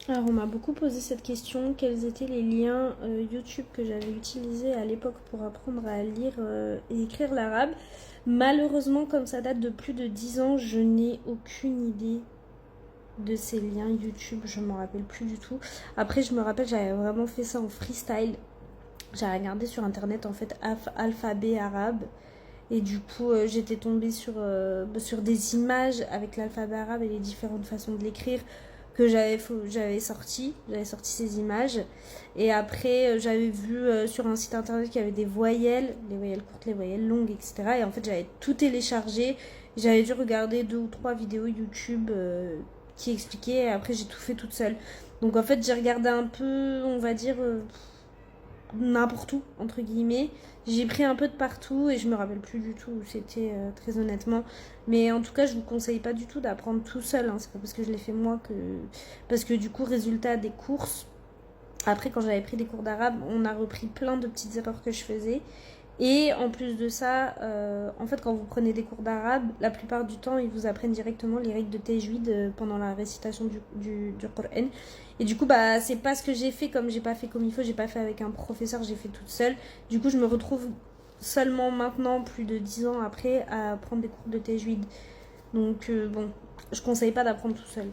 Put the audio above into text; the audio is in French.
Alors, on m'a beaucoup posé cette question, quels étaient les liens YouTube que j'avais utilisés à l'époque pour apprendre à lire et écrire l'arabe. Malheureusement, comme ça date de plus de 10 ans, je n'ai aucune idée de ces liens YouTube, je m'en rappelle plus du tout. Après, je me rappelle, j'avais vraiment fait ça en freestyle. J'ai regardé sur internet en fait alphabet arabe et du coup j'étais tombée sur des images avec l'alphabet arabe et les différentes façons de l'écrire que j'avais sorti ces images et après j'avais vu sur un site internet qu'il y avait des voyelles, les voyelles courtes, les voyelles longues, etc. Et en fait j'avais tout téléchargé, j'avais dû regarder 2 ou 3 vidéos YouTube qui expliquaient et après j'ai tout fait toute seule. Donc en fait j'ai regardé un peu, on va dire, n'importe où, entre guillemets. J'ai pris un peu de partout et je me rappelle plus du tout où c'était, très honnêtement. Mais en tout cas, je vous conseille pas du tout d'apprendre tout seul, hein. C'est pas parce que je l'ai fait moi que. Parce que du coup, résultat des courses. Après, quand j'avais pris des cours d'arabe, on a repris plein de petites erreurs que je faisais. Et en plus de ça, en fait, quand vous prenez des cours d'arabe, la plupart du temps, ils vous apprennent directement les règles de tajwid pendant la récitation du Coran. Et du coup, bah, c'est pas ce que j'ai fait, comme j'ai pas fait comme il faut, j'ai pas fait avec un professeur, j'ai fait toute seule. Du coup, je me retrouve seulement maintenant, plus de 10 ans après, à prendre des cours de tajwid. Donc, bon, je conseille pas d'apprendre tout seul.